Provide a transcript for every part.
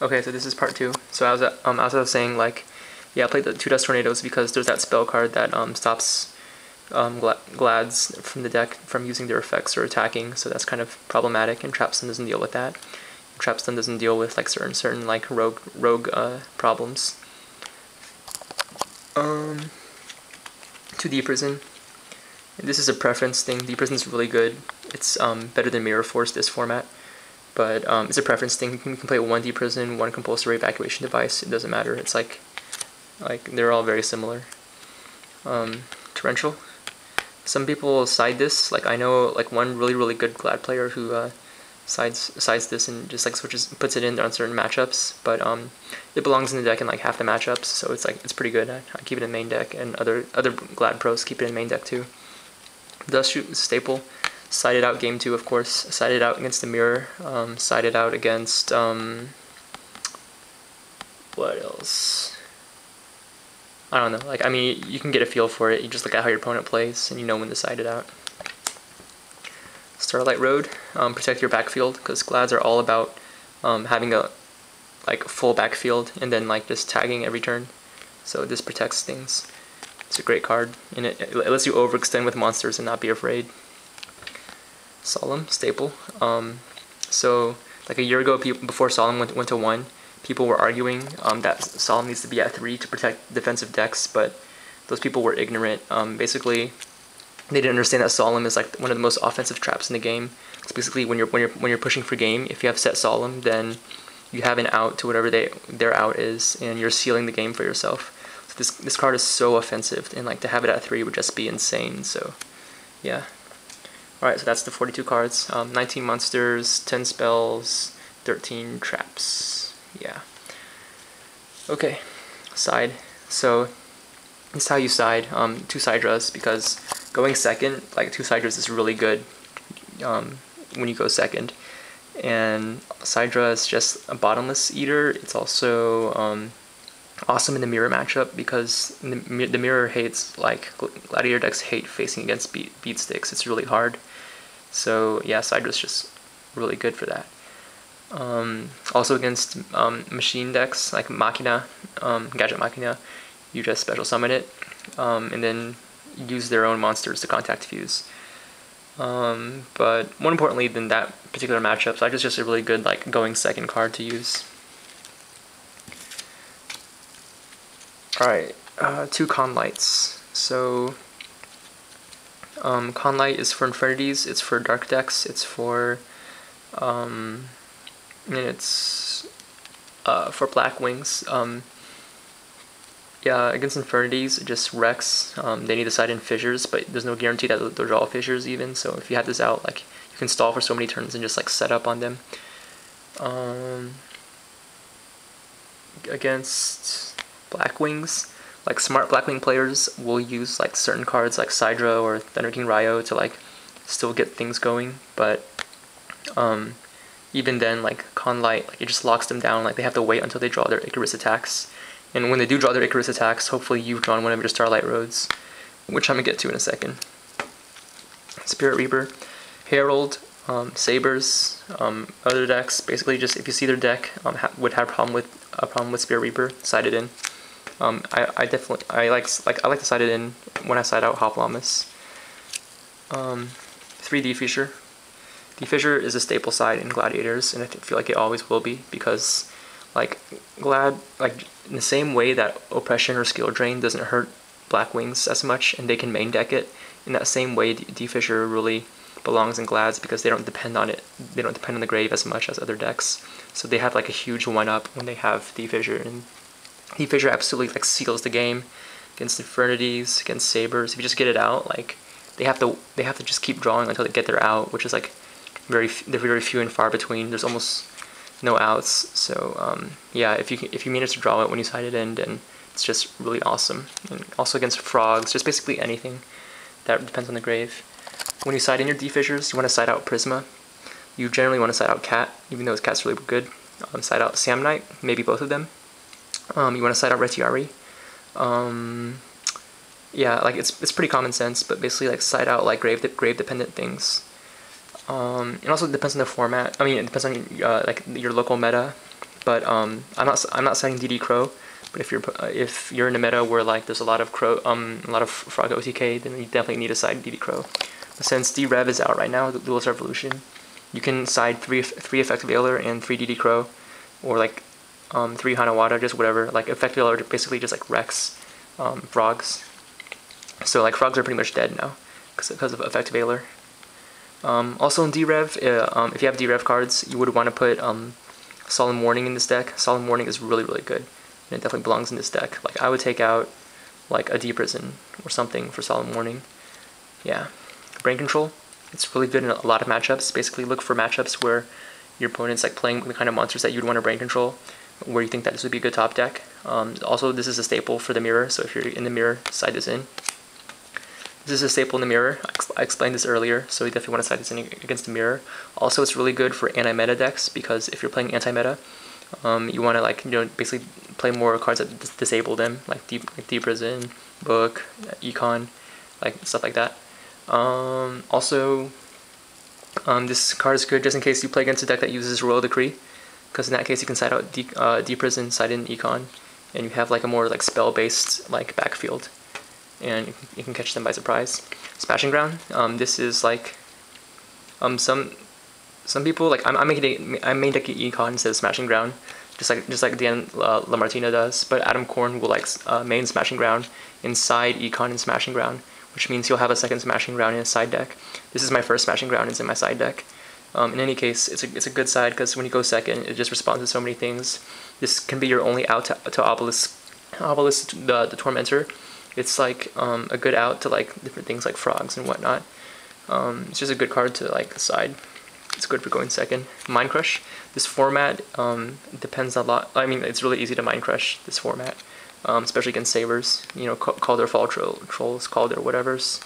Okay, so this is part 2. So as I was saying, like, yeah, I played the 2 Dust Tornadoes because there's that spell card that stops Glads from the deck from using their effects or attacking, so that's kind of problematic, and Trapstone doesn't deal with that. Trapstone doesn't deal with like certain like rogue problems. 2D Prison. And this is a preference thing. D Prison's really good. It's better than Mirror Force this format, but it's a preference thing. You can play 1D Prison, 1 compulsory evacuation device. It doesn't matter. It's like they're all very similar. Torrential. Some people side this. Like I know like one really good Glad player who sides this and just like puts it in on certain matchups. But it belongs in the deck in like half the matchups, so it's pretty good. I keep it in main deck, and other Glad pros keep it in main deck too. Dust Shoot is staple. Side it out game 2, of course. Side it out against the Mirror. Side it out against what else? I don't know. Like, I mean, you can get a feel for it. You just look at how your opponent plays, and you know when to side it out. Starlight Road. Protect your backfield, because Glads are all about having a full backfield and then like just tagging every turn. So this protects things. It's a great card, and it lets you overextend with monsters and not be afraid. Solemn, staple. So like a year ago, before Solemn went to 1, people were arguing that Solemn needs to be at 3 to protect defensive decks, but those people were ignorant. Basically, they didn't understand that Solemn is like one of the most offensive traps in the game. It's basically when you're pushing for game, if you have set Solemn, then you have an out to whatever their out is, and you're sealing the game for yourself. So this card is so offensive, and like to have it at 3 would just be insane. So yeah. Alright, so that's the 42 cards. 19 monsters, 10 spells, 13 traps. Yeah. Okay, side. So this is how you side. 2 Cydras, because going second, like 2 Cydras is really good when you go second. And Cydra is just a bottomless eater. It's also awesome in the Mirror matchup, because the Mirror hates, like, Gladiator decks hate facing against beat sticks. It's really hard. So yeah, Cydra's just really good for that. Also against machine decks like Machina, Gadget Machina, you just special summon it, and then use their own monsters to contact fuse. But more importantly than that particular matchup, Cydra's just a really good like going second card to use. Alright, 2 Conlights. So Conlight is for Infinities, it's for dark decks, it's for Black Wings. Yeah, against Infinities, it just wrecks. They need to side in Fissures, but there's no guarantee that they'll draw Fissures even, so if you have this out, like, you can stall for so many turns and just like set up on them. Against Black Wings, like smart Blackwing players will use like certain cards like Cydra or Thunder King Ryo to like still get things going, but even then, like Conlight, like, it just locks them down. Like they have to wait until they draw their Icarus attacks, and when they do draw their Icarus attacks, hopefully you've drawn one of your Starlight Roads, which I'm gonna get to in a second. Spirit Reaper, Herald, Sabers, other decks. Basically, just if you see their deck would have a problem with Spirit Reaper, side it in. I like to side it in when I side out Hoplomys. 3 Defissure. Defissure is a staple side in Gladiators, and I feel like it always will be, because like in the same way that Oppression or Skill Drain doesn't hurt Black Wings as much, and they can main deck it, in that same way Defissure really belongs in Glads, because they don't depend on it. They don't depend on the grave as much as other decks, so they have like a huge one-up when they have Defissure, and Defissure absolutely like seals the game against Infinities, against Sabers. If you just get it out, like they have to just keep drawing until they get their out, which is like they're very few and far between. There's almost no outs. So yeah, if you manage to draw it when you side it in, then it's just really awesome. And also against Frogs, just basically anything that depends on the grave. When you side in your Defissures, you want to side out Prisma. You generally want to side out Cat, even though his Cat's really good. Side out Samnite, maybe both of them. You want to side out Retiari. Yeah, like it's pretty common sense, but basically like side out like grave dependent things. It also depends on the format. I mean, it depends on like your local meta. But I'm not citing DD Crow. But if you're in a meta where like there's a lot of frog OTK, then you definitely need to side DD Crow. But since D-Rev is out right now, the Duelist Revolution, you can side three Effective Veiler and 3 DD Crow, or like 3 Hanawada, just whatever. Like Effective Veiler basically just like wrecks frogs. So like frogs are pretty much dead now because of Effective Veiler. Also in D-Rev, if you have D-Rev cards, you would want to put Solemn Warning in this deck. Solemn Warning is really good, and it definitely belongs in this deck. Like I would take out like a D-Prison or something for Solemn Warning. Yeah. Brain Control, it's really good in a lot of matchups. Basically look for matchups where your opponent's like playing the kind of monsters that you'd want to brain control, where you think that this would be a good top deck. Also, this is a staple for the mirror, so if you're in the mirror, side this in. This is a staple in the mirror. I explained this earlier, so you definitely want to side this in against the mirror. Also, it's really good for anti-meta decks, because if you're playing anti-meta, you want to like basically play more cards that disable them, like Deep Prison, Book, Econ, like stuff like that. Also, this card is good just in case you play against a deck that uses Royal Decree, because in that case you can side out Deep Prison, side in Econ, and you have like a more like spell-based like backfield, and you can catch them by surprise. Smashing Ground. This is like some people like I'm making Econ instead of Smashing Ground, just like Dan Lamartina does. But Adam Korn will like main Smashing Ground inside Econ and Smashing Ground, which means you'll have a second Smashing Ground in a side deck. This is my first Smashing Ground, it's in my side deck. In any case, it's a good side, because when you go second, it just responds to so many things. This can be your only out to Obelisk the Tormentor. It's like a good out to like different things like frogs and whatnot. It's just a good card to like side. It's good for going second. Mind Crush. This format depends a lot. I mean, it's really easy to Mind Crush this format. Especially against Sabers, you know, call their fall trolls, call their whatevers.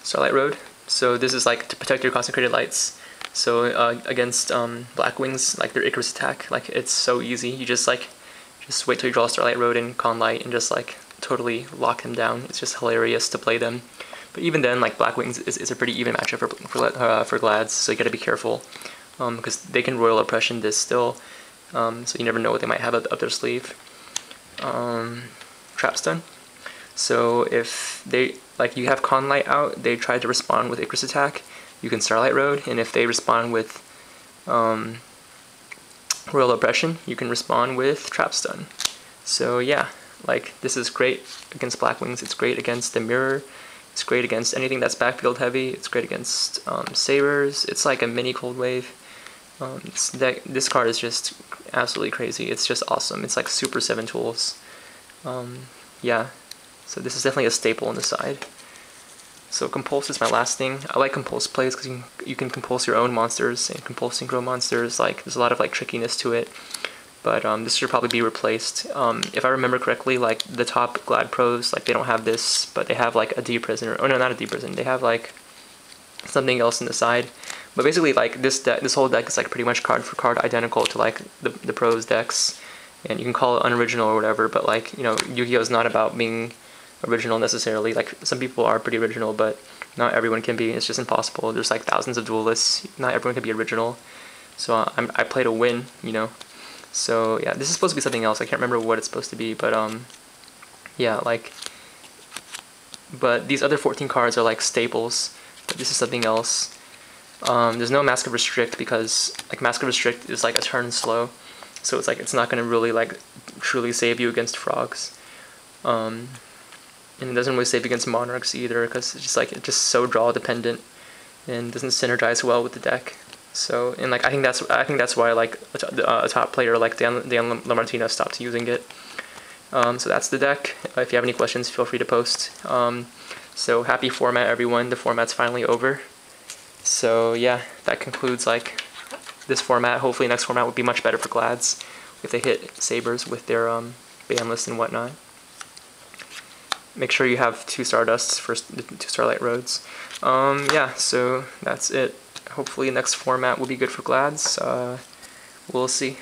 Starlight Road. So this is like to protect your Consecrated Lights. So against Blackwings, like their Icarus attack, like it's so easy. You just wait till you draw Starlight Road and Con Light and just like totally lock them down. It's just hilarious to play them. But even then, like Blackwings is a pretty even matchup for Glads, so you gotta be careful. Because they can Royal Oppression this still, so you never know what they might have up their sleeve. Trap Stun. So if they you have Con Light out, they try to respond with Icarus attack, you can Starlight Road, and if they respond with Royal Oppression, you can respond with Trap Stun. So yeah, like this is great against Blackwings. It's great against the mirror. It's great against anything that's backfield heavy. It's great against Sabers. It's like a mini Cold Wave. This card is just absolutely crazy. It's just awesome. It's like super 7 tools. Yeah, so this is definitely a staple on the side. So Compulse is my last thing. I like Compulse plays because you can Compulse your own monsters and Compulse Synchro monsters. Like there's a lot of like trickiness to it. But this should probably be replaced. If I remember correctly, like the top Glad pros, like they don't have this, but they have like a D Prison, or no, not a D Prison. They have like something else in the side. But basically, like this whole deck is like pretty much card for card identical to like the pros decks, and you can call it unoriginal or whatever. But like Yu-Gi-Oh is not about being original necessarily. Like some people are pretty original, but not everyone can be. It's just impossible. There's like thousands of duelists. Not everyone can be original. So I play to win, So yeah, this is supposed to be something else. I can't remember what it's supposed to be, but yeah, but these other 14 cards are like staples. But this is something else. There's no Mask of Restrict because like Mask of Restrict is like a turn slow, so it's like it's not gonna really like truly save you against frogs. And it doesn't really save against monarchs either because it's just so draw dependent and doesn't synergize well with the deck. So and like I think that's why like a top player like Dan Lamartina stopped using it. So that's the deck. If you have any questions, feel free to post. So happy format, everyone. The format's finally over. So yeah, that concludes like this format. Hopefully next format will be much better for Glads if they hit Sabers with their ban list and whatnot. Make sure you have 2 Stardusts for the 2 Starlight Roads. Yeah, so that's it. Hopefully next format will be good for Glads. We'll see.